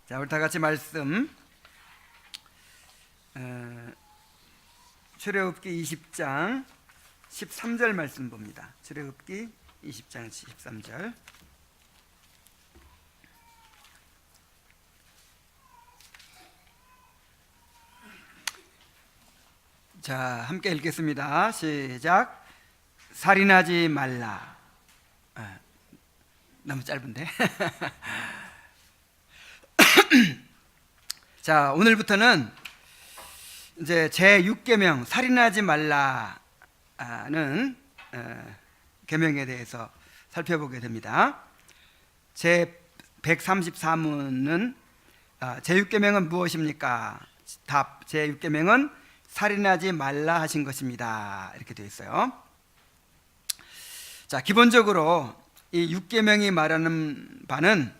자, 우리 다 같이 말씀 출애굽기 20장 13절 말씀 봅니다. 출애굽기 20장 13절. 자, 함께 읽겠습니다. 시작. 살인하지 말라. 너무 짧은데. 자, 오늘부터는 이제 제 6계명 살인하지 말라는 계명에 대해서 살펴보게 됩니다. 제 134문은 제 6계명은 무엇입니까? 답. 제 6계명은 살인하지 말라 하신 것입니다. 이렇게 되어 있어요. 자, 기본적으로 이 6계명이 말하는 바는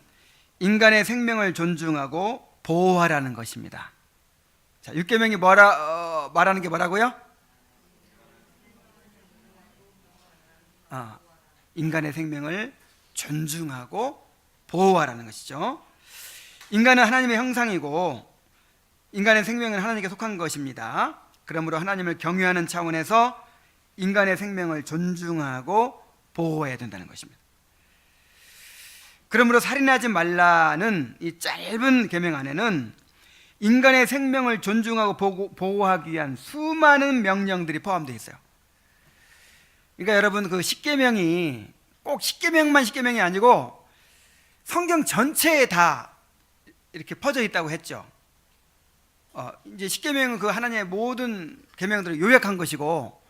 인간의 생명을 존중하고 보호하라는 것입니다. 자, 6계명이 말하는 게 뭐라고요? 인간의 생명을 존중하고 보호하라는 것이죠. 인간은 하나님의 형상이고 인간의 생명은 하나님께 속한 것입니다. 그러므로 하나님을 경외하는 차원에서 인간의 생명을 존중하고 보호해야 된다는 것입니다. 그러므로 살인하지 말라는 이 짧은 계명 안에는 인간의 생명을 존중하고 보호하기 위한 수많은 명령들이 포함되어 있어요. 그러니까 여러분, 그 10계명이 꼭 10계명이 아니고 성경 전체에 다 이렇게 퍼져 있다고 했죠. 이제 10계명은 그 하나님의 모든 계명들을 요약한 것이고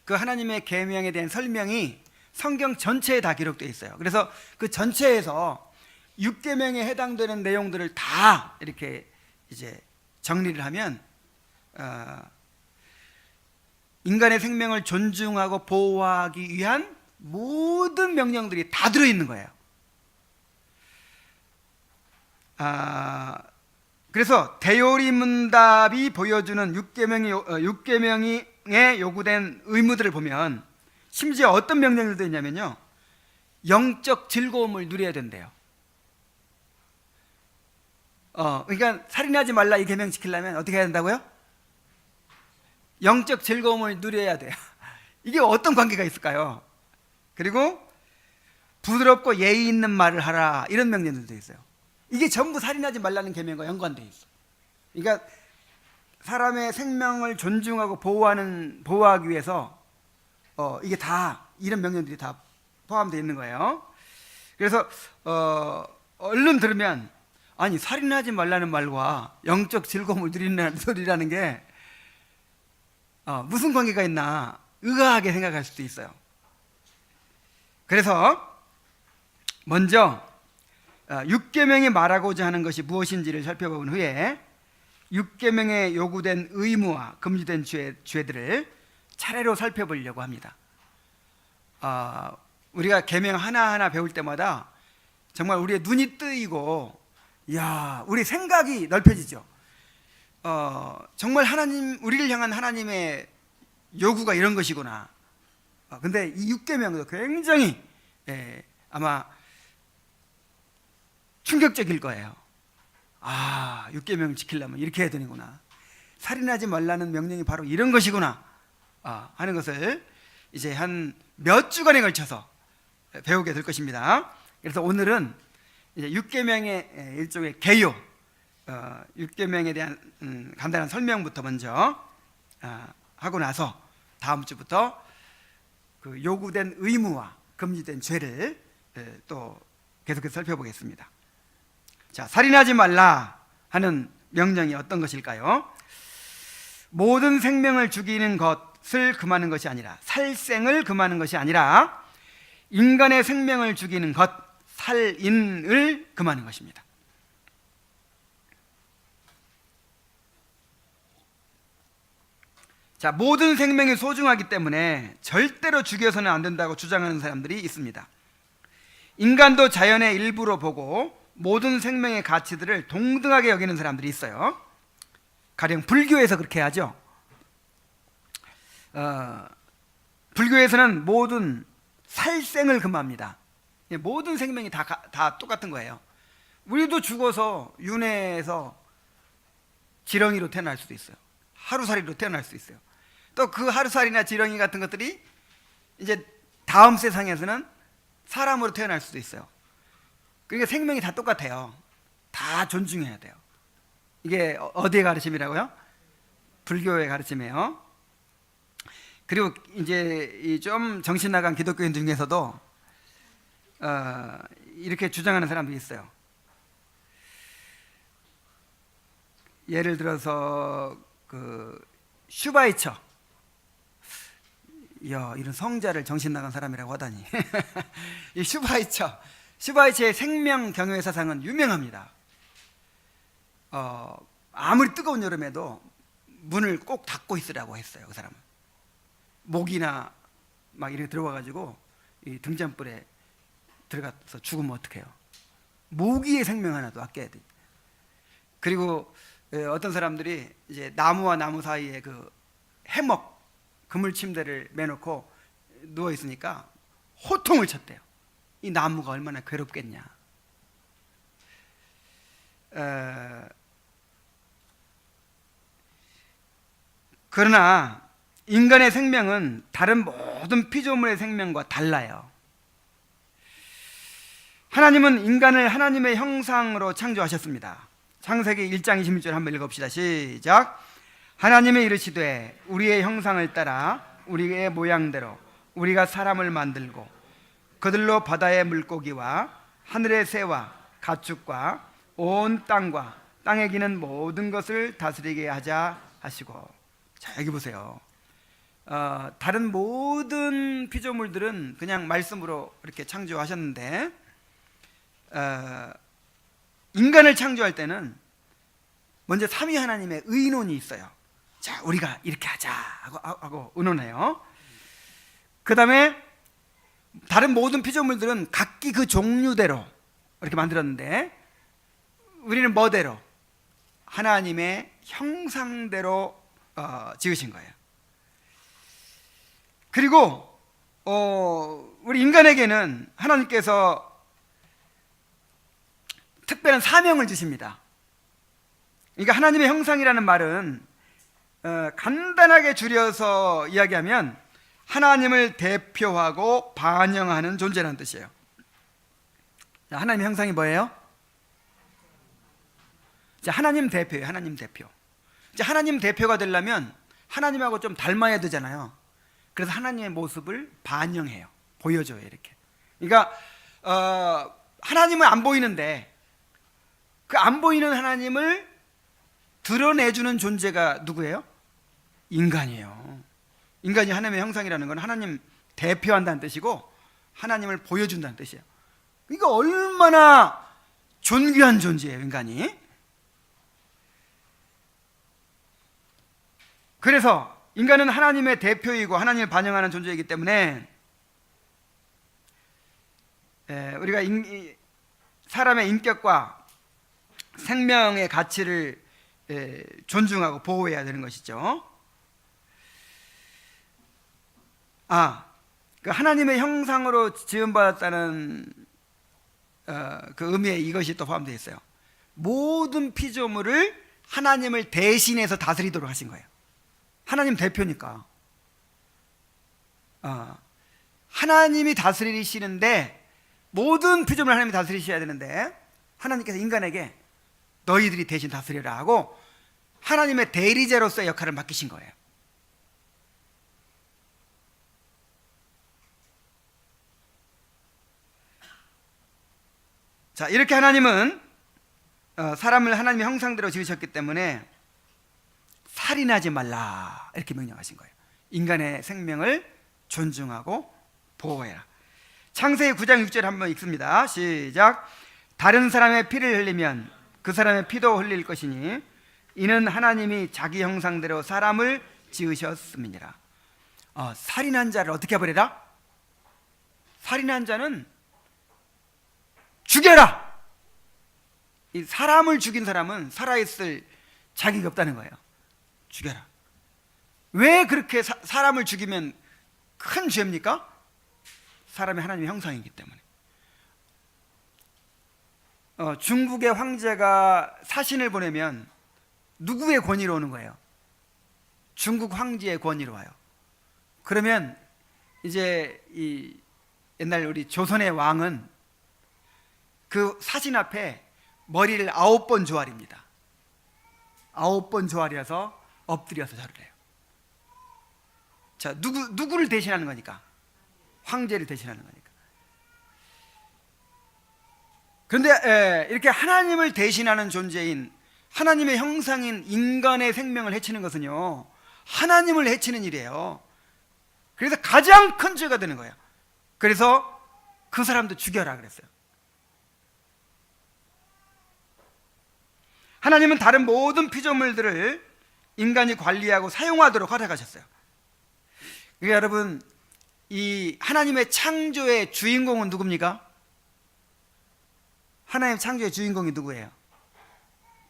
그 하나님의 계명에 대한 설명이 성경 전체에 다 기록되어 있어요. 그래서 그 전체에서 6계명에 해당되는 내용들을 다 이렇게 이제 정리를 하면 인간의 생명을 존중하고 보호하기 위한 모든 명령들이 다 들어있는 거예요. 그래서 대요리문답이 보여주는 6계명에 요구된 의무들을 보면 심지어 어떤 명령들도 있냐면요, 영적 즐거움을 누려야 된대요. 그러니까 살인하지 말라 이 계명 지키려면 어떻게 해야 된다고요? 영적 즐거움을 누려야 돼요. 이게 어떤 관계가 있을까요? 그리고 부드럽고 예의 있는 말을 하라, 이런 명령들도 있어요. 이게 전부 살인하지 말라는 계명과 연관되어 있어요. 그러니까 사람의 생명을 존중하고 보호하기 위해서 이게 다, 이런 명령들이 다 포함되어 있는 거예요. 그래서 얼른 들으면, 아니, 살인하지 말라는 말과 영적 즐거움을 누리는 소리라는 게 무슨 관계가 있나 의아하게 생각할 수도 있어요. 그래서 먼저 6계명이 말하고자 하는 것이 무엇인지를 살펴본 후에 6계명에 요구된 의무와 금지된 죄들을 차례로 살펴보려고 합니다. 우리가 계명 하나하나 배울 때마다 정말 우리의 눈이 뜨이고, 우리 생각이 넓혀지죠. 정말 우리를 향한 하나님의 요구가 이런 것이구나. 근데 이 6계명도 굉장히 아마 충격적일 거예요. 6계명 지키려면 이렇게 해야 되는구나. 살인하지 말라는 명령이 바로 이런 것이구나 하는 것을 이제 한 몇 주간에 걸쳐서 배우게 될 것입니다. 그래서 오늘은 이제 6계명의 일종의 개요, 6계명에 대한 간단한 설명부터 먼저 하고 나서 다음 주부터 그 요구된 의무와 금지된 죄를 또 계속해서 살펴보겠습니다. 자, 살인하지 말라 하는 명령이 어떤 것일까요? 모든 생명을 죽이는 것을 금하는 것이 아니라, 살생을 금하는 것이 아니라 인간의 생명을 죽이는 것, 살인을 금하는 것입니다. 자, 모든 생명이 소중하기 때문에 절대로 죽여서는 안 된다고 주장하는 사람들이 있습니다. 인간도 자연의 일부로 보고 모든 생명의 가치들을 동등하게 여기는 사람들이 있어요. 가령 불교에서 그렇게 하죠. 불교에서는 모든 살생을 금합니다. 모든 생명이 다 똑같은 거예요. 우리도 죽어서 윤회에서 지렁이로 태어날 수도 있어요. 하루살이로 태어날 수도 있어요. 또 그 하루살이나 지렁이 같은 것들이 이제 다음 세상에서는 사람으로 태어날 수도 있어요. 그러니까 생명이 다 똑같아요. 다 존중해야 돼요. 이게 어디의 가르침이라고요? 불교의 가르침이에요. 그리고 이제 이 좀 정신 나간 기독교인 중에서도 이렇게 주장하는 사람들이 있어요. 예를 들어서 그 슈바이처, 이야, 이런 성자를 정신 나간 사람이라고 하다니. 이 슈바이처의 생명 경영의 사상은 유명합니다. 아무리 뜨거운 여름에도 문을 꼭 닫고 있으라고 했어요. 그 사람은 모기나 막 이렇게 들어와가지고 이 등잔불에 들어가서 죽으면 어떡해요? 모기의 생명 하나도 아껴야 돼. 그리고 어떤 사람들이 이제 나무와 나무 사이에 그 해먹 그물 침대를 매놓고 누워 있으니까 호통을 쳤대요. 이 나무가 얼마나 괴롭겠냐. 그러나 인간의 생명은 다른 모든 피조물의 생명과 달라요. 하나님은 인간을 하나님의 형상으로 창조하셨습니다. 창세기 1장 26절 한번 읽읍시다. 시작. 하나님이 이르시되 우리의 형상을 따라 우리의 모양대로 우리가 사람을 만들고 그들로 바다의 물고기와 하늘의 새와 가축과 온 땅과 땅에 기는 모든 것을 다스리게 하자 하시고. 자, 여기 보세요. 다른 모든 피조물들은 그냥 말씀으로 이렇게 창조하셨는데 인간을 창조할 때는 먼저 삼위 하나님의 의논이 있어요. 자, 우리가 이렇게 하자 하고 의논해요. 그 다음에 다른 모든 피조물들은 각기 그 종류대로 이렇게 만들었는데 우리는 뭐대로? 하나님의 형상대로 지으신 거예요. 그리고 우리 인간에게는 하나님께서 특별한 사명을 주십니다. 그러니까 하나님의 형상이라는 말은 간단하게 줄여서 이야기하면 하나님을 대표하고 반영하는 존재라는 뜻이에요. 자, 하나님의 형상이 뭐예요? 자, 하나님 대표예요. 하나님 대표. 자, 하나님 대표가 되려면 하나님하고 좀 닮아야 되잖아요. 그래서 하나님의 모습을 반영해요. 보여줘요. 이렇게. 그러니까 하나님은 안 보이는데 그 안 보이는 하나님을 드러내주는 존재가 누구예요? 인간이에요. 인간이 하나님의 형상이라는 건 하나님 대표한다는 뜻이고 하나님을 보여준다는 뜻이에요. 그러니까 얼마나 존귀한 존재예요, 인간이. 그래서 인간은 하나님의 대표이고 하나님을 반영하는 존재이기 때문에 우리가 사람의 인격과 생명의 가치를 존중하고 보호해야 되는 것이죠. 그 하나님의 형상으로 지음받았다는 그 의미에 이것이 또 포함되어 있어요. 모든 피조물을 하나님을 대신해서 다스리도록 하신 거예요. 하나님 대표니까. 하나님이 다스리시는데 모든 피조물을 하나님이 다스리셔야 되는데 하나님께서 인간에게 너희들이 대신 다스리라 하고 하나님의 대리자로서의 역할을 맡기신 거예요. 자, 이렇게 하나님은 사람을 하나님의 형상대로 지으셨기 때문에 살인하지 말라 이렇게 명령하신 거예요. 인간의 생명을 존중하고 보호해라. 창세기 9장 6절 한번 읽습니다. 시작. 다른 사람의 피를 흘리면 그 사람의 피도 흘릴 것이니 이는 하나님이 자기 형상대로 사람을 지으셨음이니라. 살인한 자를 어떻게 해버리라? 살인한 자는 죽여라. 이 사람을 죽인 사람은 살아있을 자격이 없다는 거예요. 죽여라. 왜 그렇게 사람을 죽이면 큰 죄입니까? 사람이 하나님의 형상이기 때문에. 중국의 황제가 사신을 보내면 누구의 권위로 오는 거예요? 중국 황제의 권위로 와요. 그러면 이제 이 옛날 우리 조선의 왕은 그 사신 앞에 머리를 9번 조아립니다. 9번 조아려서 엎드려서 절을 해요. 자, 누구를 대신하는 거니까? 황제를 대신하는 거니까. 그런데 이렇게 하나님을 대신하는 존재인, 하나님의 형상인 인간의 생명을 해치는 것은요, 하나님을 해치는 일이에요. 그래서 가장 큰 죄가 되는 거예요. 그래서 그 사람도 죽여라 그랬어요. 하나님은 다른 모든 피조물들을 인간이 관리하고 사용하도록 허락하셨어요. 그러니까 여러분, 이 하나님의 창조의 주인공은 누굽니까? 하나님의 창조의 주인공이 누구예요?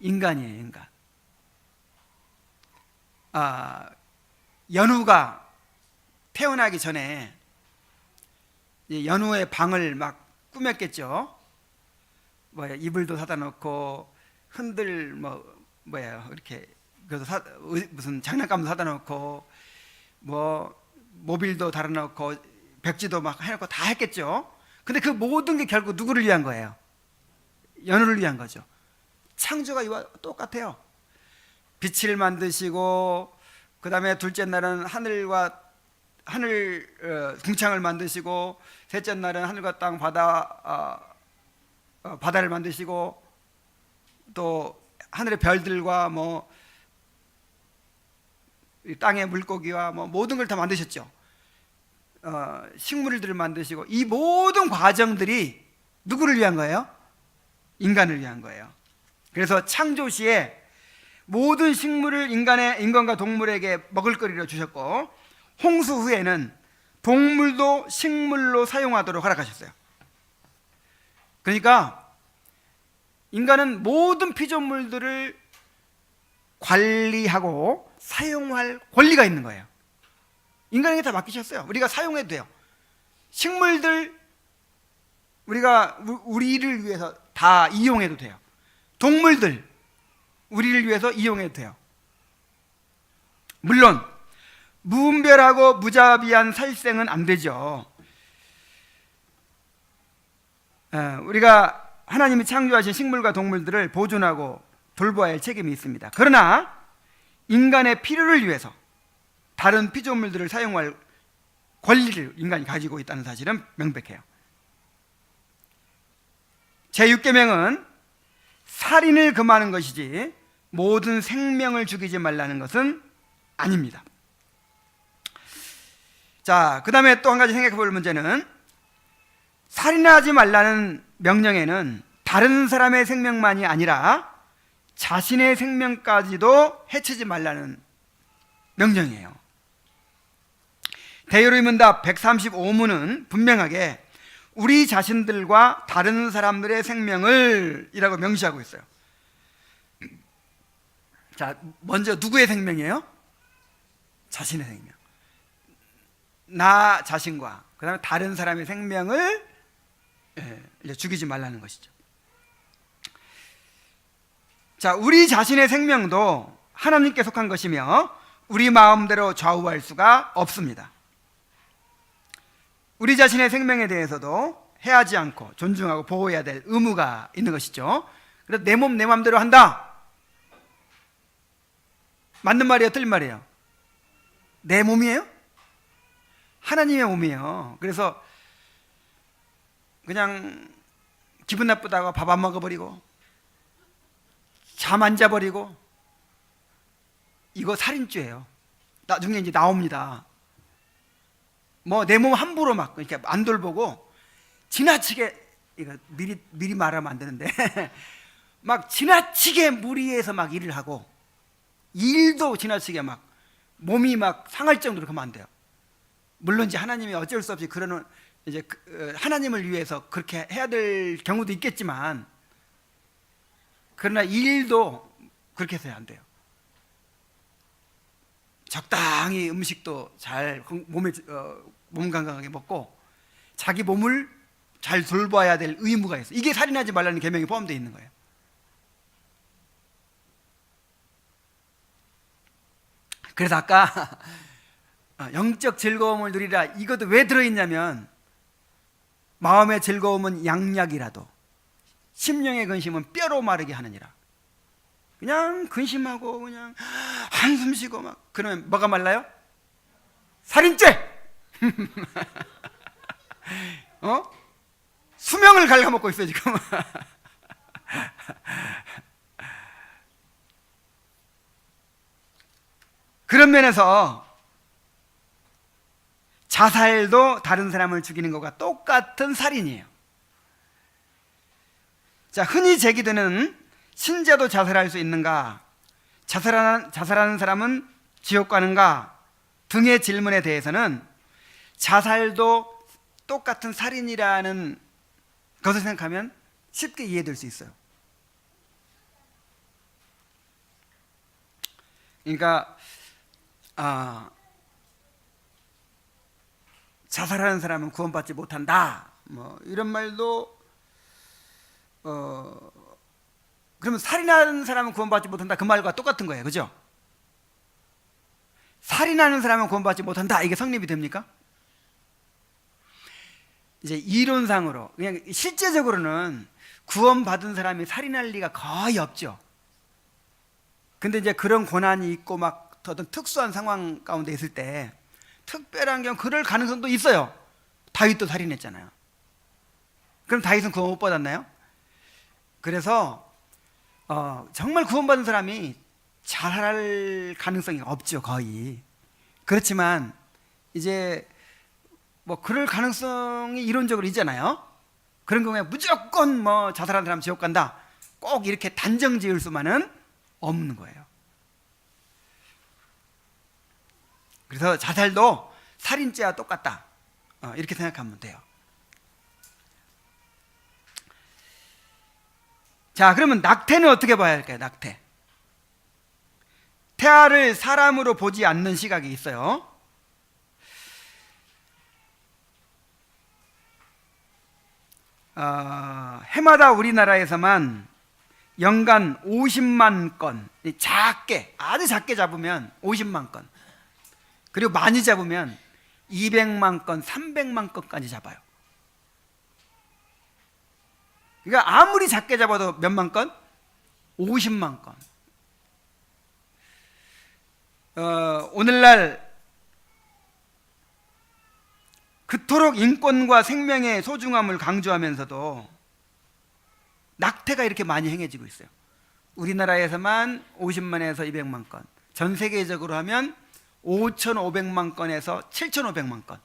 인간이에요, 인간. 연우가 태어나기 전에 연우의 방을 막 꾸몄겠죠. 이불도 사다 놓고 흔들 이렇게 무슨 장난감도 사다 놓고 모빌도 달아 놓고 벽지도 막 해놓고 다 했겠죠. 근데 그 모든 게 결국 누구를 위한 거예요? 연우를 위한 거죠. 창조가 이와 똑같아요. 빛을 만드시고, 그 다음에 둘째 날은 하늘 궁창을 만드시고, 셋째 날은 하늘과 땅 바다를 만드시고, 또 하늘의 별들과 땅의 물고기와 모든 걸 다 만드셨죠. 식물들을 만드시고, 이 모든 과정들이 누구를 위한 거예요? 인간을 위한 거예요. 그래서 창조 시에 모든 식물을 인간과 동물에게 먹을거리로 주셨고, 홍수 후에는 동물도 식물로 사용하도록 허락하셨어요. 그러니까 인간은 모든 피조물들을 관리하고 사용할 권리가 있는 거예요. 인간에게 다 맡기셨어요. 우리가 사용해도 돼요. 식물들 우리가 우리를 위해서 다 이용해도 돼요. 동물들 우리를 위해서 이용해도 돼요. 물론 무분별하고 무자비한 살생은 안 되죠. 우리가 하나님이 창조하신 식물과 동물들을 보존하고 돌보아야 할 책임이 있습니다. 그러나 인간의 필요를 위해서 다른 피조물들을 사용할 권리를 인간이 가지고 있다는 사실은 명백해요. 제6계명은 살인을 금하는 것이지 모든 생명을 죽이지 말라는 것은 아닙니다. 자, 그 다음에 또 한 가지 생각해 볼 문제는, 살인하지 말라는 명령에는 다른 사람의 생명만이 아니라 자신의 생명까지도 해치지 말라는 명령이에요. 대요리문답 135문은 분명하게 우리 자신들과 다른 사람들의 생명을 이라고 명시하고 있어요. 자, 먼저 누구의 생명이에요? 자신의 생명. 나 자신과 그 다음에 다른 사람의 생명을 이제 죽이지 말라는 것이죠. 자, 우리 자신의 생명도 하나님께 속한 것이며 우리 마음대로 좌우할 수가 없습니다. 우리 자신의 생명에 대해서도 해하지 않고 존중하고 보호해야 될 의무가 있는 것이죠. 그래서 내 몸 내 마음대로 한다. 맞는 말이에요, 틀린 말이에요? 내 몸이에요? 하나님의 몸이에요. 그래서 그냥 기분 나쁘다고 밥 안 먹어버리고 잠 안 자버리고, 이거 살인죄예요. 나중에 이제 나옵니다. 내 몸 함부로 막 이렇게 안 돌보고 지나치게, 이거 미리 말하면 안 되는데 막 지나치게 무리해서 막 일을 하고, 일도 지나치게 막 몸이 막 상할 정도로 그러면 안 돼요. 물론 이제 하나님이 어쩔 수 없이 그러는, 이제 하나님을 위해서 그렇게 해야 될 경우도 있겠지만, 그러나 일도 그렇게 해서야 안 돼요. 적당히 음식도 잘 몸 건강하게 먹고 자기 몸을 잘 돌봐야 될 의무가 있어요. 이게 살인하지 말라는 계명이 포함되어 있는 거예요. 그래서 아까 영적 즐거움을 누리라, 이것도 왜 들어있냐면, 마음의 즐거움은 양약이라도 심령의 근심은 뼈로 마르게 하느니라. 그냥 근심하고 그냥 한숨 쉬고 막 그러면 뭐가 말라요? 살인죄! 수명을 갉아먹고 있어요 지금. 그런 면에서 자살도 다른 사람을 죽이는 것과 똑같은 살인이에요. 자, 흔히 제기되는 신자도 자살할 수 있는가, 자살하는 사람은 지옥 가는가 등의 질문에 대해서는 자살도 똑같은 살인이라는 것을 생각하면 쉽게 이해될 수 있어요. 그러니까 자살하는 사람은 구원받지 못한다, 뭐 이런 말도 그러면 살인하는 사람은 구원받지 못한다, 그 말과 똑같은 거예요. 그죠? 살인하는 사람은 구원받지 못한다, 이게 성립이 됩니까? 이제 이론상으로, 그냥 실제적으로는 구원받은 사람이 살인할 리가 거의 없죠. 근데 이제 그런 고난이 있고 막 어떤 특수한 상황 가운데 있을 때 특별한 경우 그럴 가능성도 있어요. 다윗도 살인했잖아요. 그럼 다윗은 구원 못 받았나요? 그래서 정말 구원받은 사람이 잘할 가능성이 없죠, 거의. 그렇지만 이제 뭐 그럴 가능성이 이론적으로 있잖아요. 그런 경우에 무조건 뭐 자살한 사람 지옥 간다, 꼭 이렇게 단정 지을 수만은 없는 거예요. 그래서 자살도 살인죄와 똑같다, 이렇게 생각하면 돼요. 자, 그러면 낙태는 어떻게 봐야 할까요? 낙태. 태아를 사람으로 보지 않는 시각이 있어요. 해마다 우리나라에서만 연간 50만 건, 작게, 아주 작게 잡으면 50만 건, 그리고 많이 잡으면 200만 건, 300만 건까지 잡아요. 그러니까 아무리 작게 잡아도 몇만 건? 50만 건. 오늘날 그토록 인권과 생명의 소중함을 강조하면서도 낙태가 이렇게 많이 행해지고 있어요. 우리나라에서만 50만에서 200만 건, 전 세계적으로 하면 5,500만 건에서 7,500만 건.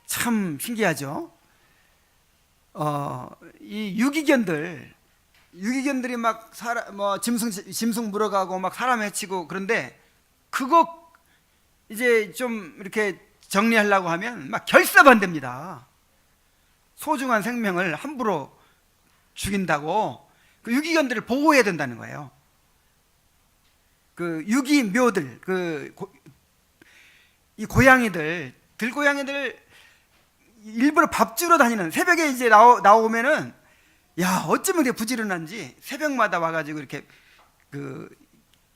참 신기하죠? 이 유기견들이 막 짐승 물어가고 막 사람 해치고, 그런데 그거 이제 좀 이렇게 정리하려고 하면 막 결사반대입니다. 소중한 생명을 함부로 죽인다고 그 유기견들을 보호해야 된다는 거예요. 그 유기묘들, 이 고양이들, 들고양이들 일부러 밥 주러 다니는, 새벽에 이제 나오면은, 야, 어쩌면 그렇게 부지런한지 새벽마다 와가지고 이렇게 그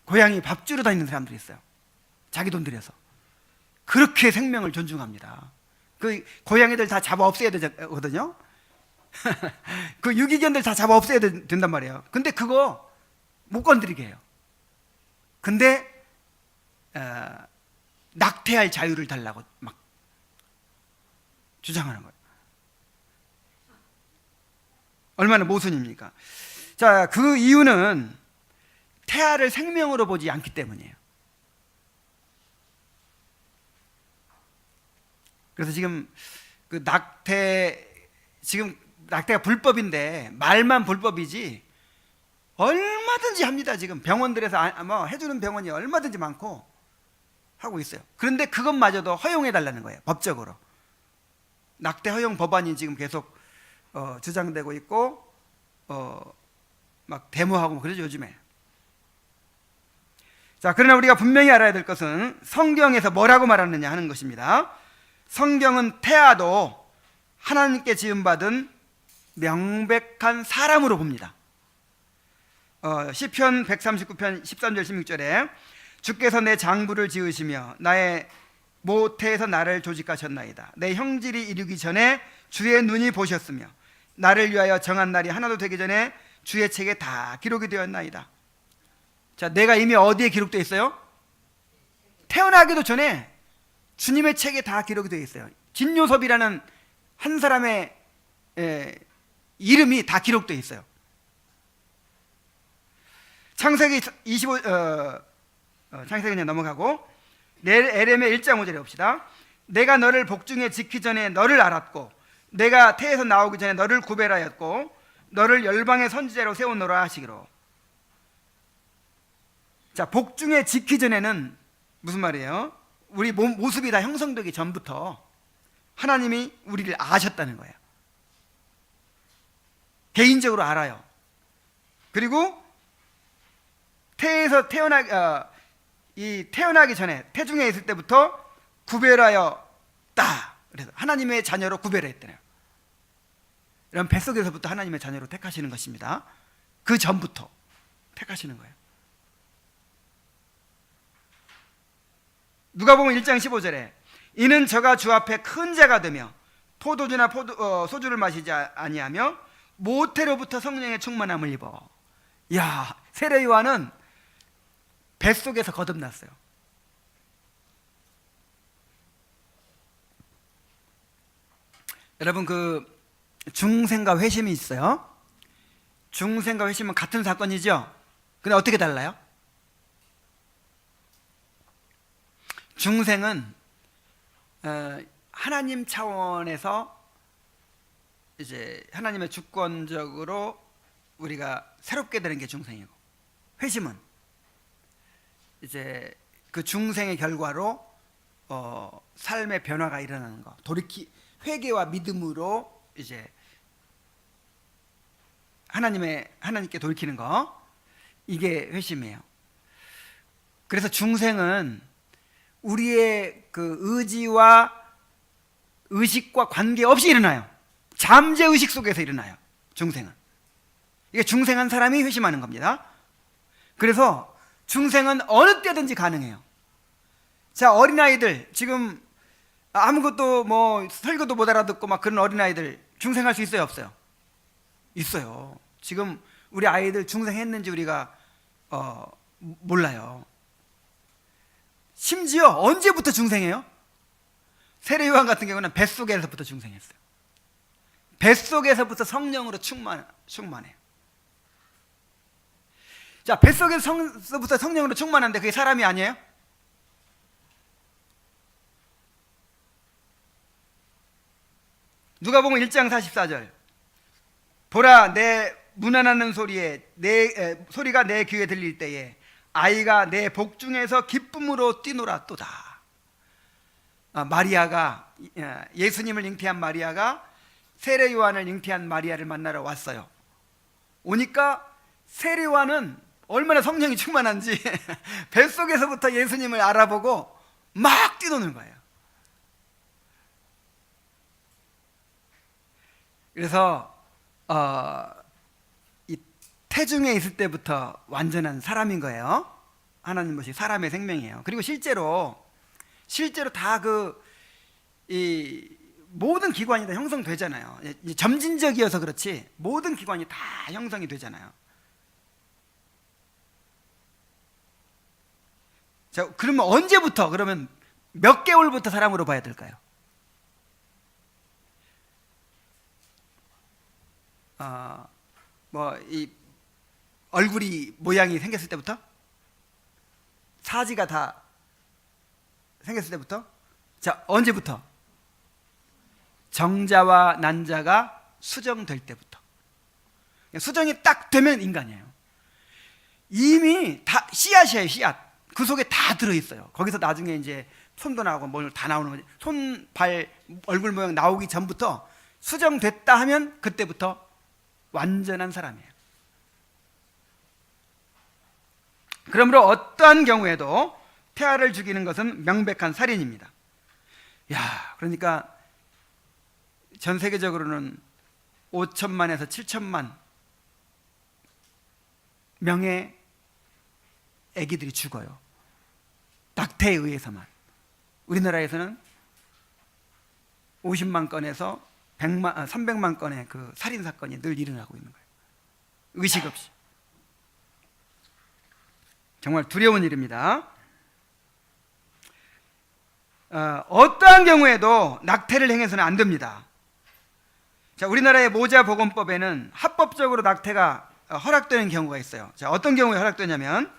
고양이 밥 주러 다니는 사람들이 있어요. 자기 돈 들여서. 그렇게 생명을 존중합니다. 그 고양이들 다 잡아 없애야 되거든요. 그 유기견들 다 잡아 없애야 된단 말이에요. 근데 그거 못 건드리게 해요. 근데 낙태할 자유를 달라고 막 주장하는 거예요. 얼마나 모순입니까? 자, 그 이유는 태아를 생명으로 보지 않기 때문이에요. 그래서 지금 그 낙태가 불법인데, 말만 불법이지 얼마든지 합니다. 지금 병원들에서 뭐 해주는 병원이 얼마든지 많고 하고 있어요. 그런데 그것마저도 허용해 달라는 거예요, 법적으로. 낙태 허용 법안이 지금 계속 주장되고 있고 막 데모하고 그러죠, 요즘에. 자, 그러나 우리가 분명히 알아야 될 것은 성경에서 뭐라고 말하느냐 하는 것입니다. 성경은 태아도 하나님께 지음받은 명백한 사람으로 봅니다. 시편 139편 13절 16절에 주께서 내 장부를 지으시며 나의 모태에서 나를 조직하셨나이다. 내 형질이 이르기 전에 주의 눈이 보셨으며 나를 위하여 정한 날이 하나도 되기 전에 주의 책에 다 기록이 되었나이다. 자, 내가 이미 어디에 기록되어 있어요? 태어나기도 전에 주님의 책에 다 기록이 되어 있어요. 진요섭이라는 한 사람의 이름이 다 기록되어 있어요. 창세기 25 창세기 그냥 넘어가고 에레미야 1장 5절에 봅시다. 내가 너를 복중에 짓기 전에 너를 알았고 내가 태에서 나오기 전에 너를 구별하였고 너를 열방의 선지자로 세우노라 하시기로. 자, 복중에 짓기 전에는 무슨 말이에요? 우리 모습이 다 형성되기 전부터 하나님이 우리를 아셨다는 거예요. 개인적으로 알아요. 그리고 태에서 태어나기 전에 태중에 있을 때부터 구별하였다. 그래서 하나님의 자녀로 구별했대요. 이런 뱃속에서부터 하나님의 자녀로 택하시는 것입니다. 그 전부터 택하시는 거예요. 누가복음 1장 15절에 이는 저가 주 앞에 큰 자가 되며 포도주나 소주를 마시지 아니하며 모태로부터 성령의 충만함을 입어. 야, 세례 요한은 뱃속에서 거듭났어요. 여러분, 그 중생과 회심이 있어요. 중생과 회심은 같은 사건이죠. 근데 어떻게 달라요? 중생은 하나님 차원에서 이제 하나님의 주권적으로 우리가 새롭게 되는 게 중생이고, 회심은 이제 그 중생의 결과로 삶의 변화가 일어나는 거, 회개와 믿음으로 이제 하나님께 돌이키는 거, 이게 회심이에요. 그래서 중생은 우리의 그 의지와 의식과 관계없이 일어나요. 잠재의식 속에서 일어나요. 중생은. 이게 중생한 사람이 회심하는 겁니다. 그래서 중생은 어느 때든지 가능해요. 자, 어린아이들 지금 아무것도 뭐 설교도 못 알아듣고 막 그런 어린아이들 중생할 수 있어요, 없어요? 있어요. 지금 우리 아이들 중생했는지 우리가 몰라요. 심지어 언제부터 중생해요? 세례요한 같은 경우는 뱃속에서부터 중생했어요. 뱃속에서부터 성령으로 충만해요. 자, 뱃속에서부터 성령으로 충만한데 그게 사람이 아니에요? 누가복음 1장 44절. 보라, 내 문안하는 소리가 내 귀에 들릴 때에 아이가 내 복중에서 기쁨으로 뛰놀았도다. 마리아가, 예수님을 잉태한 마리아가 세례 요한을 잉태한 마리아를 만나러 왔어요. 오니까 세례 요한은 얼마나 성령이 충만한지 뱃속에서부터 예수님을 알아보고 막 뛰노는 거예요. 그래서 이 태중에 있을 때부터 완전한 사람인 거예요. 하나님 것이 사람의 생명이에요. 그리고 실제로 다 이 모든 기관이 다 형성되잖아요. 점진적이어서 그렇지 모든 기관이 다 형성이 되잖아요. 자, 그러면 언제부터, 그러면 몇 개월부터 사람으로 봐야 될까요? 이 얼굴이 모양이 생겼을 때부터? 사지가 다 생겼을 때부터? 자, 언제부터? 정자와 난자가 수정될 때부터. 수정이 딱 되면 인간이에요. 이미 다 씨앗이에요, 씨앗. 그 속에 다 들어있어요. 거기서 나중에 이제 손도 나오고 뭘 다 나오는 거지. 손, 발, 얼굴 모양 나오기 전부터 수정됐다 하면 그때부터 완전한 사람이에요. 그러므로 어떠한 경우에도 태아를 죽이는 것은 명백한 살인입니다. 야, 그러니까 전 세계적으로는 5천만에서 7천만 명의 아기들이 죽어요. 낙태에 의해서만. 우리나라에서는 50만 건에서 300만 건의 그 살인 사건이 늘 일어나고 있는 거예요. 의식 없이. 정말 두려운 일입니다. 어떠한 경우에도 낙태를 행해서는 안 됩니다. 자, 우리나라의 모자보건법에는 합법적으로 낙태가 허락되는 경우가 있어요. 자, 어떤 경우에 허락되냐면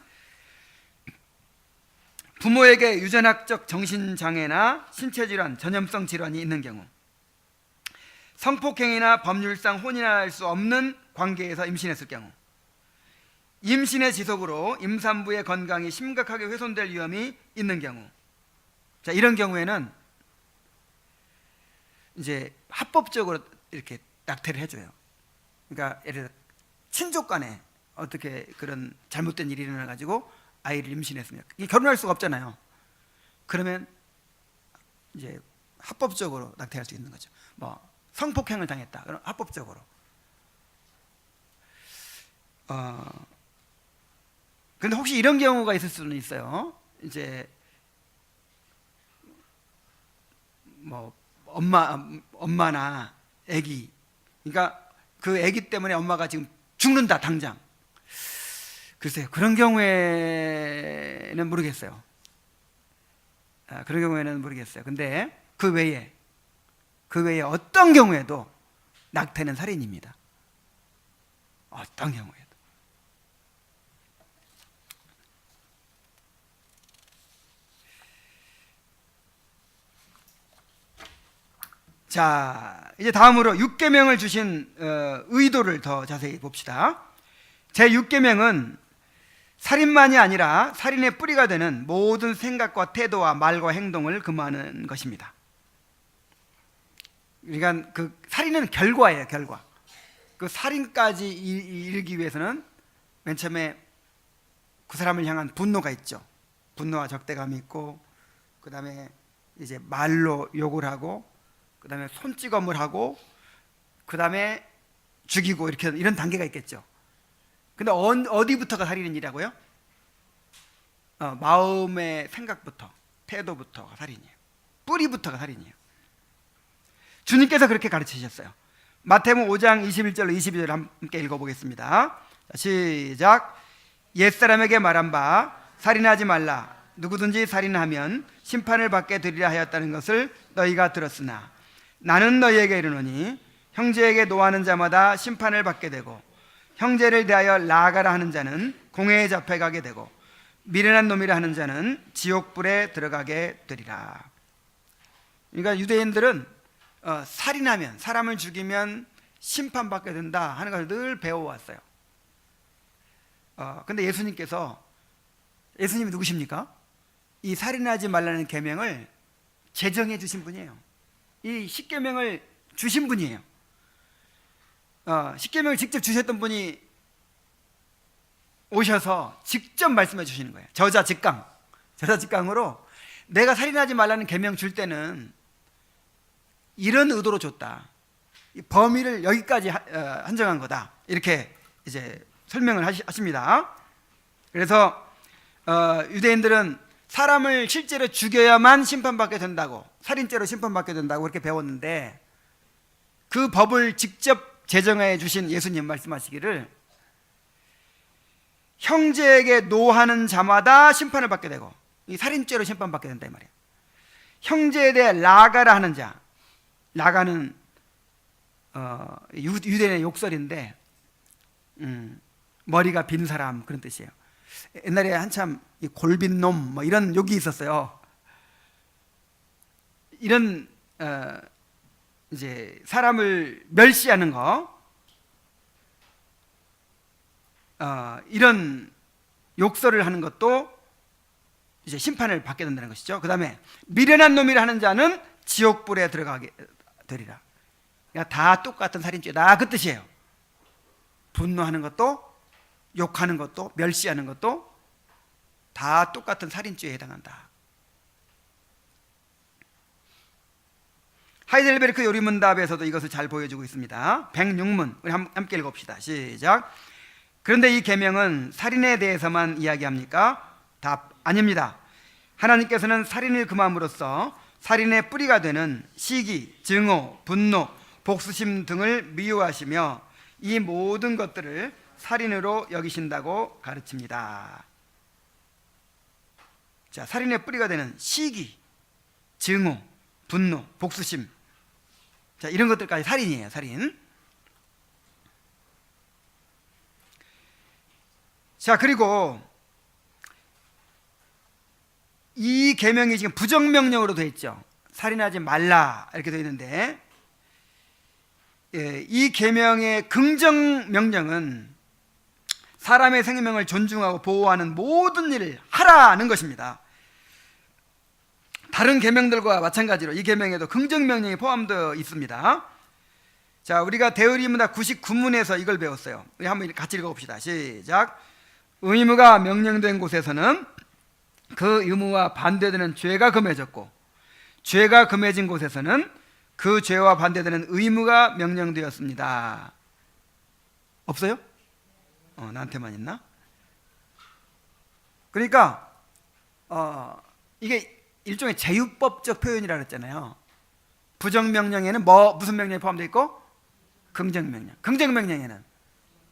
부모에게 유전학적 정신장애나 신체질환, 전염성 질환이 있는 경우, 성폭행이나 법률상 혼인할 수 없는 관계에서 임신했을 경우, 임신의 지속으로 임산부의 건강이 심각하게 훼손될 위험이 있는 경우, 자, 이런 경우에는 이제 합법적으로 이렇게 낙태를 해줘요. 그러니까 예를 들어 친족 간에 어떻게 그런 잘못된 일이 일어나 가지고 아이를 임신했으면 결혼할 수가 없잖아요. 그러면 이제 합법적으로 낙태할 수 있는 거죠. 뭐 성폭행을 당했다. 그럼 합법적으로. 근데 혹시 이런 경우가 있을 수는 있어요. 이제 뭐 엄마나 아기, 그러니까 그 아기 때문에 엄마가 지금 죽는다 당장. 글쎄요, 그런 경우에는 모르겠어요. 그런 경우에는 모르겠어요. 근데 그 외에 어떤 경우에도 낙태는 살인입니다. 어떤 경우에도. 자, 이제 다음으로 6계명을 주신 의도를 더 자세히 봅시다. 제6계명은 살인만이 아니라 살인의 뿌리가 되는 모든 생각과 태도와 말과 행동을 금하는 것입니다. 그러니까 그 살인은 결과예요, 결과. 그 살인까지 이르기 위해서는 맨 처음에 그 사람을 향한 분노가 있죠. 분노와 적대감이 있고, 그 다음에 이제 말로 욕을 하고, 그 다음에 손찌검을 하고, 그 다음에 죽이고, 이런 단계가 있겠죠. 근데 어디부터가 살인인 일이라고요? 마음의 생각부터, 태도부터가 살인이에요. 뿌리부터가 살인이에요. 주님께서 그렇게 가르치셨어요. 마태복음 5장 21절로 22절 함께 읽어보겠습니다. 시작. 옛사람에게 말한 바 살인하지 말라. 누구든지 살인하면 심판을 받게 되리라 하였다는 것을 너희가 들었으나 나는 너희에게 이르노니 형제에게 노하는 자마다 심판을 받게 되고 형제를 대하여 나아가라 하는 자는 공회에 잡혀가게 되고 미련한 놈이라 하는 자는 지옥불에 들어가게 되리라. 그러니까 유대인들은 살인하면, 사람을 죽이면 심판받게 된다 하는 것을 늘 배워왔어요. 근데 예수님이 누구십니까? 이 살인하지 말라는 계명을 제정해 주신 분이에요. 이 10계명을 주신 분이에요. 10계명을 직접 주셨던 분이 오셔서 직접 말씀해 주시는 거예요. 저자직강으로 내가 살인하지 말라는 계명 줄 때는 이런 의도로 줬다. 범위를 여기까지 한정한 거다. 이렇게 이제 설명을 하십니다. 그래서 유대인들은 사람을 실제로 죽여야만 심판받게 된다고, 살인죄로 심판받게 된다고 그렇게 배웠는데, 그 법을 직접 제정해 주신 예수님 말씀하시기를 형제에게 노하는 자마다 심판을 받게 되고, 이 살인죄로 심판받게 된다 이 말이에요. 형제에 대해 라가라 하는 자, 라가는 유대인의 욕설인데 머리가 빈 사람 그런 뜻이에요. 옛날에 한참 이 골빈 놈 뭐 이런 욕이 있었어요. 이런 이제 사람을 멸시하는 거, 이런 욕설을 하는 것도 이제 심판을 받게 된다는 것이죠. 그 다음에 미련한 놈이라 하는 자는 지옥불에 들어가게 되리라. 그러니까 다 똑같은 살인죄다 그 뜻이에요. 분노하는 것도, 욕하는 것도, 멸시하는 것도 다 똑같은 살인죄에 해당한다. 하이델베르크 요리문답에서도 이것을 잘 보여주고 있습니다. 106문 우리 함께 읽읍시다. 시작. 그런데 이 계명은 살인에 대해서만 이야기합니까? 답 아닙니다. 하나님께서는 살인을 금함으로써 살인의 뿌리가 되는 시기, 증오, 분노, 복수심 등을 미워하시며 이 모든 것들을 살인으로 여기신다고 가르칩니다. 자, 살인의 뿌리가 되는 시기, 증오, 분노, 복수심, 자, 이런 것들까지 살인이에요. 살인. 자, 그리고 이 계명이 지금 부정명령으로 되어 있죠. 살인하지 말라 이렇게 되어 있는데, 이 계명의 긍정명령은 사람의 생명을 존중하고 보호하는 모든 일을 하라는 것입니다. 다른 계명들과 마찬가지로 이 계명에도 긍정명령이 포함되어 있습니다. 자, 우리가 대의문답 99문에서 이걸 배웠어요. 우리 한번 같이 읽어봅시다. 시작. 의무가 명령된 곳에서는 그 의무와 반대되는 죄가 금해졌고, 죄가 금해진 곳에서는 그 죄와 반대되는 의무가 명령되었습니다. 없어요? 나한테만 있나? 그러니까 이게 일종의 제휴법적 표현이라고 했잖아요. 부정명령에는 무슨 명령이 포함되어 있고? 긍정명령. 긍정명령에는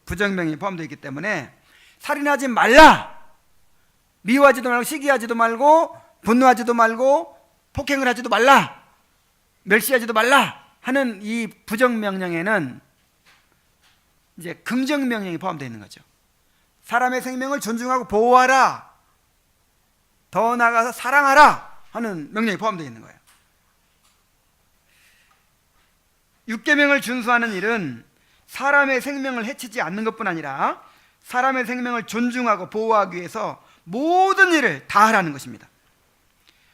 부정명령이 포함되어 있기 때문에 살인하지 말라, 미워하지도 말고 시기하지도 말고 분노하지도 말고 폭행을 하지도 말라, 멸시하지도 말라 하는 이 부정명령에는 이제 긍정명령이 포함되어 있는 거죠. 사람의 생명을 존중하고 보호하라, 더 나아가서 사랑하라 하는 명령이 포함되어 있는 거예요. 6계명을 준수하는 일은 사람의 생명을 해치지 않는 것뿐 아니라 사람의 생명을 존중하고 보호하기 위해서 모든 일을 다 하라는 것입니다.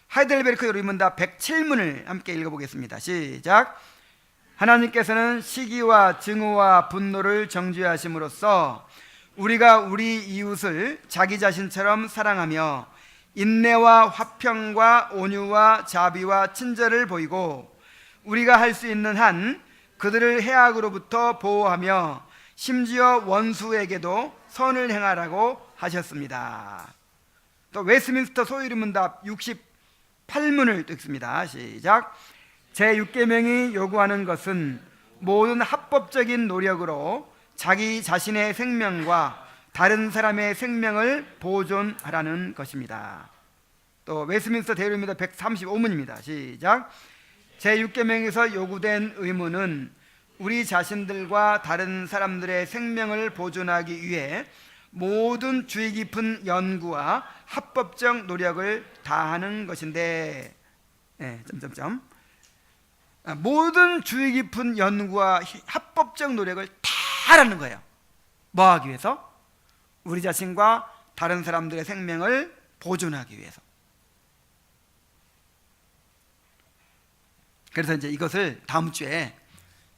하이델베르크 요리문답 107문을 함께 읽어보겠습니다. 시작. 하나님께서는 시기와 증오와 분노를 정죄하심으로써 우리가 우리 이웃을 자기 자신처럼 사랑하며 인내와 화평과 온유와 자비와 친절을 보이고 우리가 할 수 있는 한 그들을 해악으로부터 보호하며 심지어 원수에게도 선을 행하라고 하셨습니다. 또 웨스민스터 소유리문답 68문을 읽습니다. 시작. 제6계명이 요구하는 것은 모든 합법적인 노력으로 자기 자신의 생명과 다른 사람의 생명을 보존하라는 것입니다. 또 웨스민스터 대의문답 135문입니다. 시작. 제6계명에서 요구된 의무는 우리 자신들과 다른 사람들의 생명을 보존하기 위해 모든 주의 깊은 연구와 합법적 노력을 다하는 것인데, 모든 주의 깊은 연구와 합법적 노력을 다 하라는 거예요. 뭐 하기 위해서? 우리 자신과 다른 사람들의 생명을 보존하기 위해서. 그래서 이제 이것을 다음 주에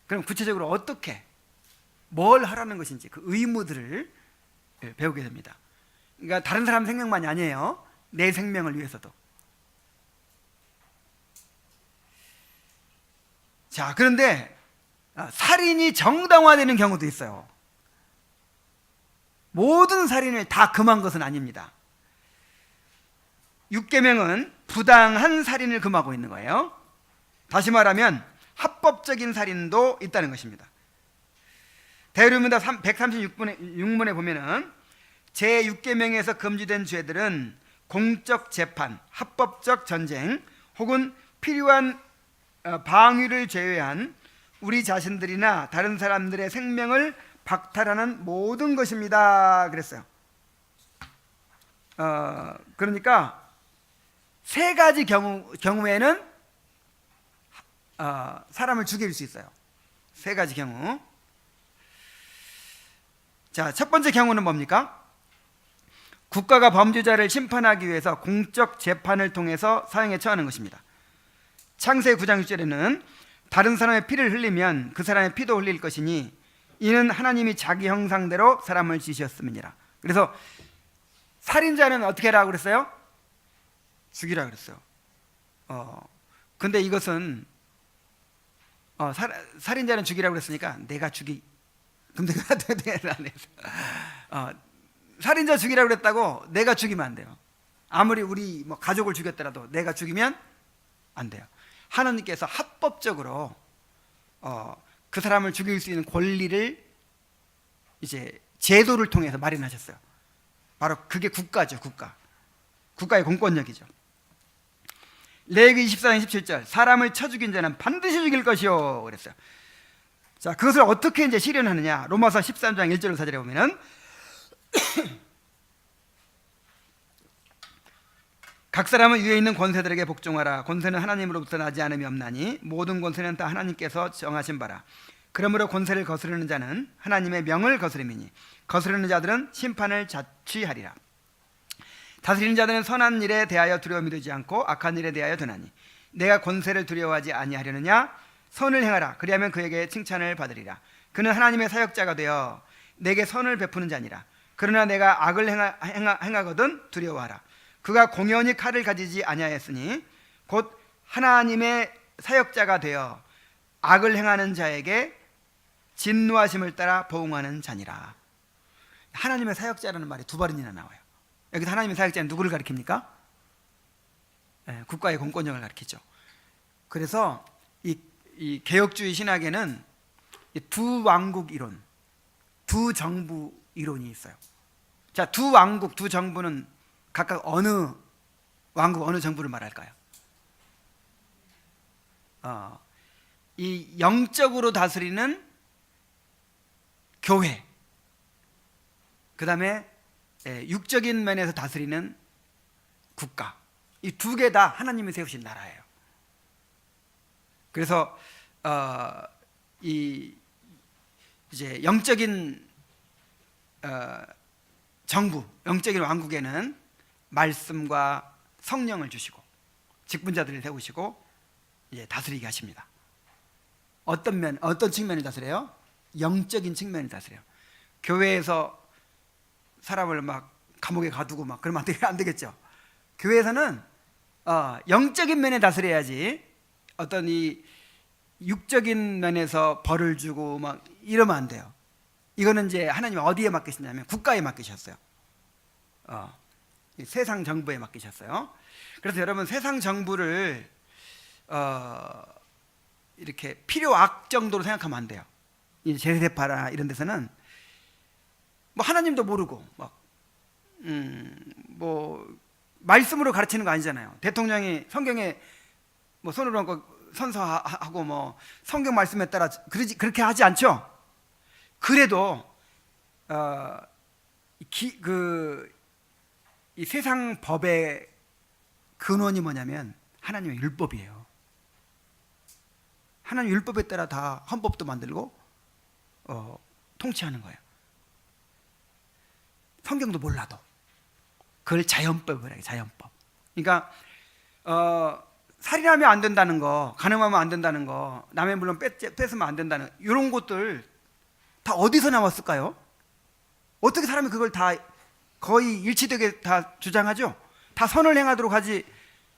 그럼 구체적으로 어떻게 뭘 하라는 것인지 그 의무들을 배우게 됩니다. 그러니까 다른 사람 생명만이 아니에요. 내 생명을 위해서도. 자, 그런데 살인이 정당화되는 경우도 있어요. 모든 살인을 다 금한 것은 아닙니다. 6계명은 부당한 살인을 금하고 있는 거예요. 다시 말하면 합법적인 살인도 있다는 것입니다. 대의문답 136문에 보면은 제6계명에서 금지된 죄들은 공적 재판, 합법적 전쟁 혹은 필요한 방위를 제외한 우리 자신들이나 다른 사람들의 생명을 박탈하는 모든 것입니다. 그랬어요. 그러니까 세 가지 경우에는 사람을 죽일 수 있어요. 세 가지 경우. 자, 첫 번째 경우는 뭡니까? 국가가 범죄자를 심판하기 위해서 공적 재판을 통해서 사형에 처하는 것입니다. 창세기 9장 6절에는 다른 사람의 피를 흘리면 그 사람의 피도 흘릴 것이니 이는 하나님이 자기 형상대로 사람을 지으셨음이니라. 그래서 살인자는 어떻게 하라고 그랬어요? 죽이라 그랬어요. 근데 이것은 살인자는 죽이라고 그랬으니까 내가 죽이. 그럼 내가 안 해서. 살인자 죽이라고 그랬다고 내가 죽이면 안 돼요. 아무리 우리 뭐 가족을 죽였더라도 내가 죽이면 안 돼요. 하나님께서 합법적으로 그 사람을 죽일 수 있는 권리를 이제 제도를 통해서 마련하셨어요. 바로 그게 국가죠. 국가의 공권력이죠. 레위기 24장 17절 사람을 쳐 죽인 자는 반드시 죽일 것이요 그랬어요. 자, 그것을 어떻게 이제 실현하느냐? 로마서 13장 1절 4절에 보면은 각 사람은 위에 있는 권세들에게 복종하라. 권세는 하나님으로부터 나지 않음이 없나니 모든 권세는 다 하나님께서 정하신 바라. 그러므로 권세를 거스르는 자는 하나님의 명을 거스름이니 거스르는 자들은 심판을 자취하리라. 다스리는 자들은 선한 일에 대하여 두려움이 되지 않고 악한 일에 대하여 드나니 내가 권세를 두려워하지 아니하려느냐? 선을 행하라. 그리하면 그에게 칭찬을 받으리라. 그는 하나님의 사역자가 되어 내게 선을 베푸는 자니라. 그러나 내가 악을 행하거든 두려워하라. 그가 공연히 칼을 가지지 아니하였으니 곧 하나님의 사역자가 되어 악을 행하는 자에게 진노하심을 따라 보응하는 자니라. 하나님의 사역자라는 말이 두 번이나 나와요. 여기서 하나님의 사역자는 누구를 가리킵니까? 국가의 공권력을 가리키죠. 그래서 이 개혁주의 신학에는 두 왕국 이론, 두 정부 이론이 있어요. 자, 두 왕국, 두 정부는 각각 어느 왕국, 어느 정부를 말할까요? 이 영적으로 다스리는 교회, 그 다음에 육적인 면에서 다스리는 국가, 이 두 개 다 하나님이 세우신 나라예요. 그래서 이제 영적인 정부, 영적인 왕국에는 말씀과 성령을 주시고 직분자들을 세우시고 이제 다스리게 하십니다. 어떤 측면을 다스려요? 영적인 측면을 다스려요. 교회에서 사람을 막 감옥에 가두고 막 그러면 안 되겠죠. 교회에서는 영적인 면에 다스려야지 어떤 이 육적인 면에서 벌을 주고 막 이러면 안 돼요. 이거는 이제 하나님이 어디에 맡기셨냐면 국가에 맡기셨어요. 세상 정부에 맡기셨어요. 그래서 여러분 세상 정부를 이렇게 필요악 정도로 생각하면 안 돼요. 이 제세파나 이런 데서는 뭐 하나님도 모르고 막 뭐 말씀으로 가르치는 거 아니잖아요. 대통령이 성경에 뭐 손으로 얹고 선서하고 뭐 성경 말씀에 따라 그렇게 하지 않죠. 그래도 이 세상 법의 근원이 뭐냐면 하나님의 율법이에요. 하나님 율법에 따라 다 헌법도 만들고 통치하는 거예요. 성경도 몰라도 그걸 자연법이라고 해요. 자연법. 그러니까 살인하면 안 된다는 거, 간음하면 안 된다는 거, 남의 물건 뺏으면 안 된다는 이런 것들 다 어디서 나왔을까요? 어떻게 사람이 그걸 다 거의 일치되게 다 주장하죠? 다 선을 행하도록 하지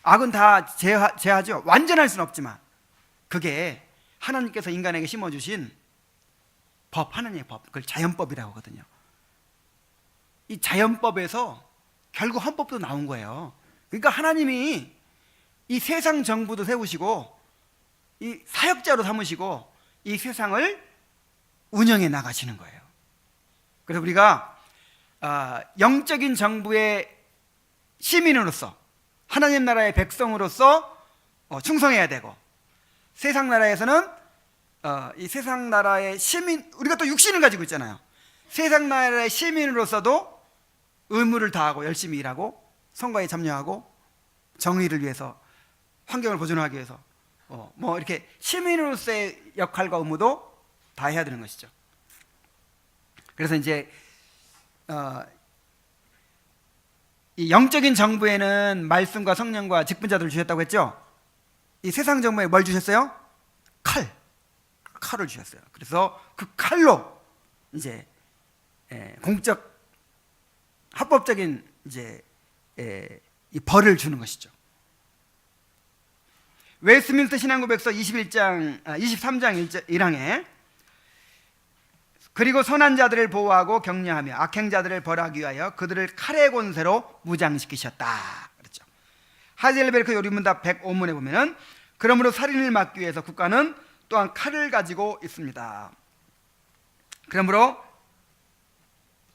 악은 다 제하죠. 완전할 수는 없지만 그게 하나님께서 인간에게 심어주신 법, 하나님의 법, 그걸 자연법이라고 하거든요. 이 자연법에서 결국 헌법도 나온 거예요. 그러니까 하나님이 이 세상 정부도 세우시고 이 사역자로 삼으시고 이 세상을 운영해 나가시는 거예요. 그래서 우리가 영적인 정부의 시민으로서 하나님 나라의 백성으로서 충성해야 되고, 세상 나라에서는 이 세상 나라의 시민, 우리가 또 육신을 가지고 있잖아요. 세상 나라의 시민으로서도 의무를 다하고 열심히 일하고 선거에 참여하고 정의를 위해서 환경을 보존하기 위해서 뭐 이렇게 시민으로서의 역할과 의무도 다 해야 되는 것이죠. 그래서 이제 이 영적인 정부에는 말씀과 성령과 직분자들을 주셨다고 했죠. 이 세상 정부에 뭘 주셨어요? 칼을 주셨어요. 그래서 그 칼로 이제 공적 합법적인 이제 이 벌을 주는 것이죠. 웨스트민스터 신앙고백서 23장 1항에 그리고 선한 자들을 보호하고 격려하며 악행자들을 벌하기 위하여 그들을 칼의 권세로 무장시키셨다 그랬죠. 하이델베르크 요리문답 105문에 보면은 그러므로 살인을 막기 위해서 국가는 또한 칼을 가지고 있습니다. 그러므로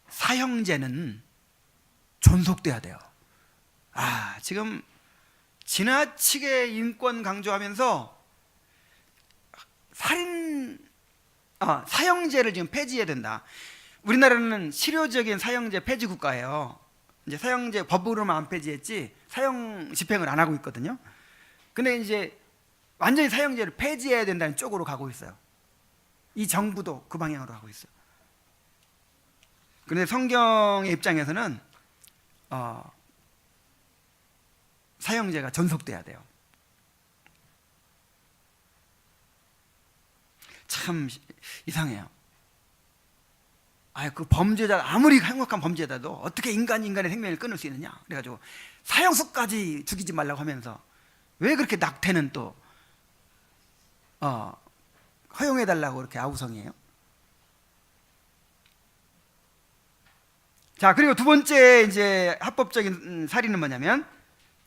사형제는 존속돼야 돼요. 지금 지나치게 인권 강조하면서 사형제를 지금 폐지해야 된다. 우리나라는 실효적인 사형제 폐지 국가예요. 이제 사형제 법으로만 안 폐지했지 사형 집행을 안 하고 있거든요. 근데 이제 완전히 사형제를 폐지해야 된다는 쪽으로 가고 있어요. 이 정부도 그 방향으로 가고 있어요. 그런데 성경의 입장에서는 사형제가 존속돼야 돼요. 참 이상해요. 그 범죄자 아무리 행복한 범죄자도 어떻게 인간의 생명을 끊을 수 있느냐. 그래가지고 사형수까지 죽이지 말라고 하면서 왜 그렇게 낙태는 또 허용해달라고 그렇게 아우성이에요? 자, 그리고 두 번째 이제 합법적인 살인은 뭐냐면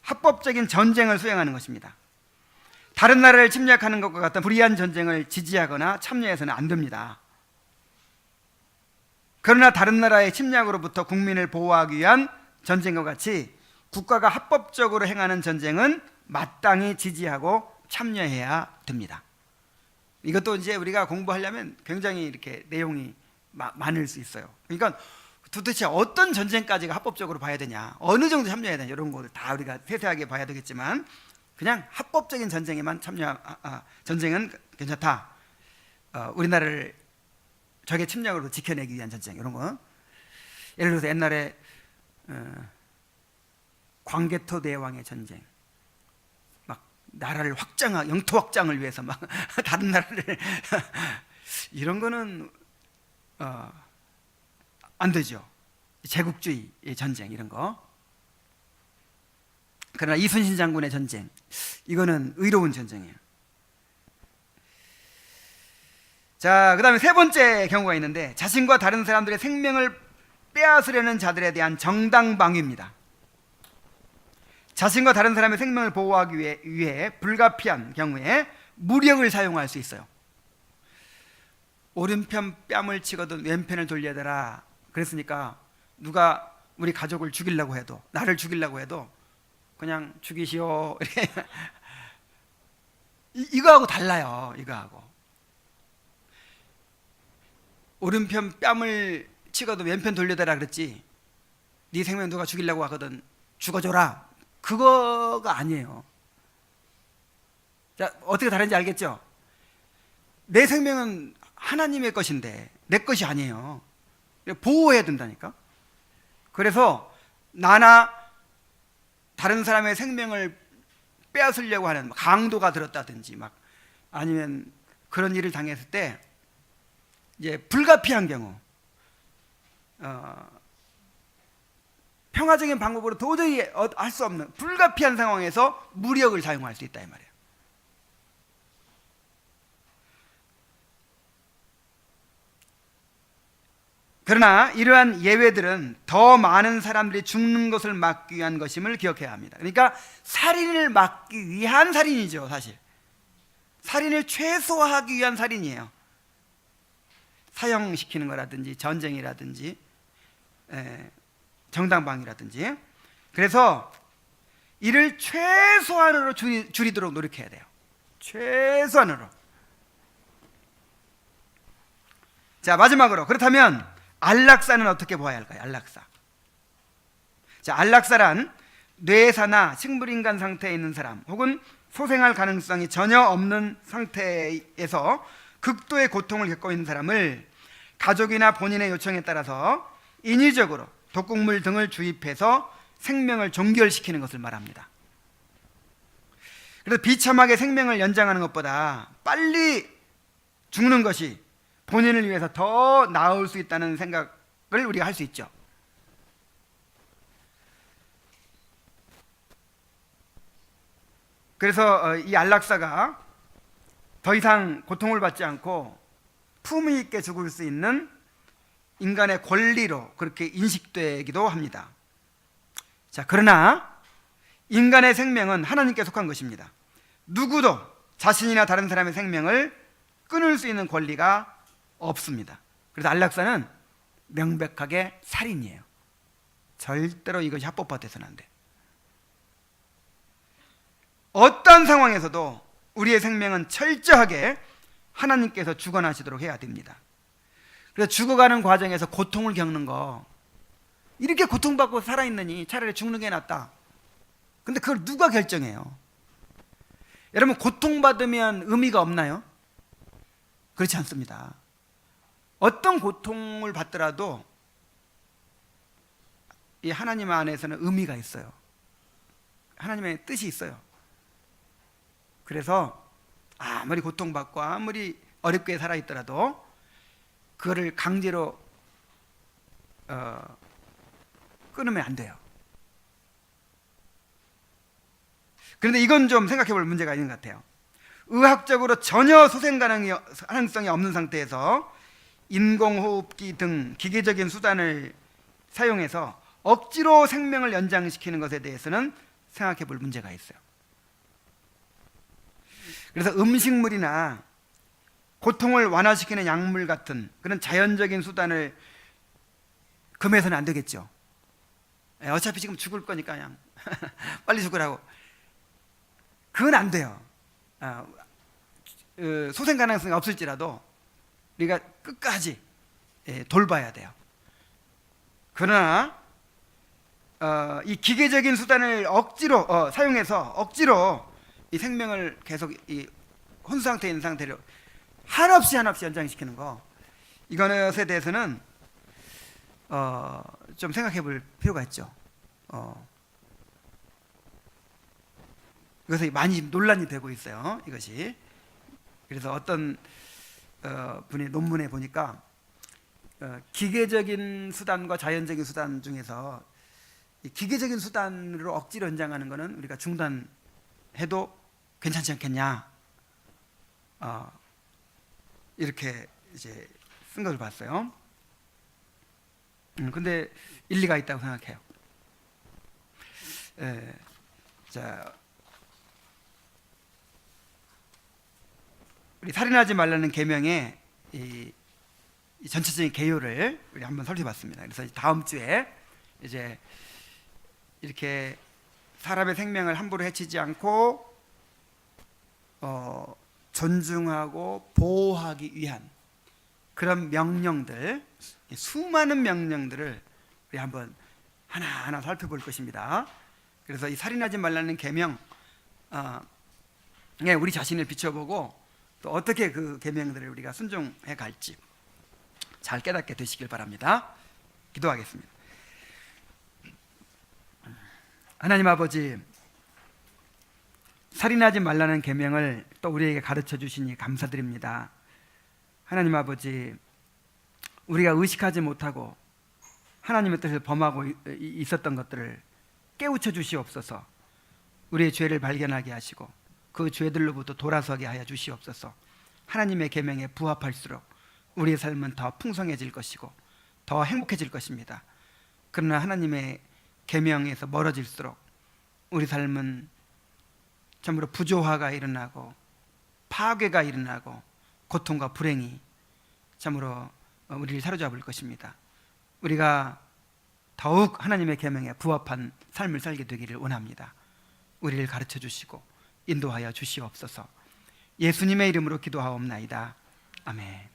합법적인 전쟁을 수행하는 것입니다. 다른 나라를 침략하는 것과 같은 불의한 전쟁을 지지하거나 참여해서는 안 됩니다. 그러나 다른 나라의 침략으로부터 국민을 보호하기 위한 전쟁과 같이 국가가 합법적으로 행하는 전쟁은 마땅히 지지하고 참여해야 됩니다. 이것도 이제 우리가 공부하려면 굉장히 이렇게 내용이 많을 수 있어요. 그러니까 도대체 어떤 전쟁까지가 합법적으로 봐야 되냐, 어느 정도 참여해야 되냐, 이런 것들 다 우리가 세세하게 봐야 되겠지만 그냥 합법적인 전쟁에만 전쟁은 괜찮다. 우리나라를 적의 침략으로 지켜내기 위한 전쟁, 이런 거. 예를 들어서 옛날에 광개토 대왕의 전쟁, 막 나라를 영토 확장을 위해서 막 다른 나라를 이런 거는 안 되죠. 제국주의 전쟁 이런 거. 그러나 이순신 장군의 전쟁, 이거는 의로운 전쟁이에요. 자, 그 다음에 세 번째 경우가 있는데 자신과 다른 사람들의 생명을 빼앗으려는 자들에 대한 정당방위입니다. 자신과 다른 사람의 생명을 보호하기 위해 불가피한 경우에 무력을 사용할 수 있어요. 오른편 뺨을 치거든 왼편을 돌려대라 그랬으니까 누가 우리 가족을 죽이려고 해도, 나를 죽이려고 해도 그냥 죽이시오 이렇게 이거하고 달라요. 이거하고 오른편 뺨을 치거든 왼편 돌려대라 그랬지, 네 생명 누가 죽이려고 하거든 죽어줘라, 그거가 아니에요. 자, 어떻게 다른지 알겠죠? 내 생명은 하나님의 것인데 내 것이 아니에요. 보호해야 된다니까. 그래서 나나 다른 사람의 생명을 빼앗으려고 하는 강도가 들었다든지 막 아니면 그런 일을 당했을 때 이제 불가피한 경우, 평화적인 방법으로 도저히 할 수 없는 불가피한 상황에서 무력을 사용할 수 있다 이 말이에요. 그러나 이러한 예외들은 더 많은 사람들이 죽는 것을 막기 위한 것임을 기억해야 합니다. 그러니까 살인을 막기 위한 살인이죠. 사실 살인을 최소화하기 위한 살인이에요. 사형시키는 거라든지 전쟁이라든지 정당방위라든지. 그래서 이를 최소한으로 줄이도록 노력해야 돼요. 최소한으로. 자, 마지막으로, 그렇다면 안락사는 어떻게 보아야 할까요? 안락사. 자, 안락사란 뇌사나 식물인간 상태에 있는 사람 혹은 소생할 가능성이 전혀 없는 상태에서 극도의 고통을 겪고 있는 사람을 가족이나 본인의 요청에 따라서 인위적으로 독극물 등을 주입해서 생명을 종결시키는 것을 말합니다. 그래서 비참하게 생명을 연장하는 것보다 빨리 죽는 것이 본인을 위해서 더 나을 수 있다는 생각을 우리가 할 수 있죠. 그래서 이 안락사가 더 이상 고통을 받지 않고 품위 있게 죽을 수 있는 인간의 권리로 그렇게 인식되기도 합니다. 자, 그러나 인간의 생명은 하나님께 속한 것입니다. 누구도 자신이나 다른 사람의 생명을 끊을 수 있는 권리가 없습니다. 그래서 안락사는 명백하게 살인이에요. 절대로 이것이 합법화돼서는 안 돼. 어떤 상황에서도 우리의 생명은 철저하게 하나님께서 주관하시도록 해야 됩니다. 그래서 죽어가는 과정에서 고통을 겪는 거, 이렇게 고통받고 살아있느니 차라리 죽는 게 낫다. 근데 그걸 누가 결정해요? 여러분, 고통받으면 의미가 없나요? 그렇지 않습니다. 어떤 고통을 받더라도 이 하나님 안에서는 의미가 있어요. 하나님의 뜻이 있어요. 그래서 아무리 고통받고 아무리 어렵게 살아있더라도 그거를 강제로 끊으면 안 돼요. 그런데 이건 좀 생각해 볼 문제가 있는 것 같아요. 의학적으로 전혀 소생 가능성이 없는 상태에서 인공호흡기 등 기계적인 수단을 사용해서 억지로 생명을 연장시키는 것에 대해서는 생각해 볼 문제가 있어요. 그래서 음식물이나 고통을 완화시키는 약물 같은 그런 자연적인 수단을 금해서는 안 되겠죠. 어차피 지금 죽을 거니까 그냥 빨리 죽으라고. 그건 안 돼요. 소생 가능성이 없을지라도 우리가 끝까지 돌봐야 돼요. 그러나 이 기계적인 수단을 억지로 사용해서 억지로 이 생명을 계속 이 혼수 상태에 있는 상태로 한없이 연장시키는 거, 이것에 대해서는 좀 생각해 볼 필요가 있죠. 이것이 많이 논란이 되고 있어요. 이것이. 그래서 어떤 분의 논문에 보니까 기계적인 수단과 자연적인 수단 중에서 이 기계적인 수단으로 억지로 연장하는 것은 우리가 중단해도 괜찮지 않겠냐, 이렇게 이제 쓴 것을 봤어요. 근데 일리가 있다고 생각해요. 자, 우리 살인하지 말라는 계명의 이 전체적인 개요를 우리 한번 살펴봤습니다. 그래서 다음 주에 이제 이렇게 사람의 생명을 함부로 해치지 않고 존중하고 보호하기 위한 그런 명령들, 수많은 명령들을 우리 한번 하나하나 살펴볼 것입니다. 그래서 이 살인하지 말라는 계명, 우리 자신을 비춰보고 또 어떻게 그 계명들을 우리가 순종해 갈지 잘 깨닫게 되시길 바랍니다. 기도하겠습니다. 하나님 아버지, 살인하지 말라는 계명을 또 우리에게 가르쳐 주시니 감사드립니다. 하나님 아버지, 우리가 의식하지 못하고 하나님의 뜻을 범하고 있었던 것들을 깨우쳐 주시옵소서. 우리의 죄를 발견하게 하시고 그 죄들로부터 돌아서게 하여 주시옵소서. 하나님의 계명에 부합할수록 우리의 삶은 더 풍성해질 것이고 더 행복해질 것입니다. 그러나 하나님의 계명에서 멀어질수록 우리 삶은 참으로 부조화가 일어나고 파괴가 일어나고 고통과 불행이 참으로 우리를 사로잡을 것입니다. 우리가 더욱 하나님의 계명에 부합한 삶을 살게 되기를 원합니다. 우리를 가르쳐 주시고 인도하여 주시옵소서. 예수님의 이름으로 기도하옵나이다. 아멘.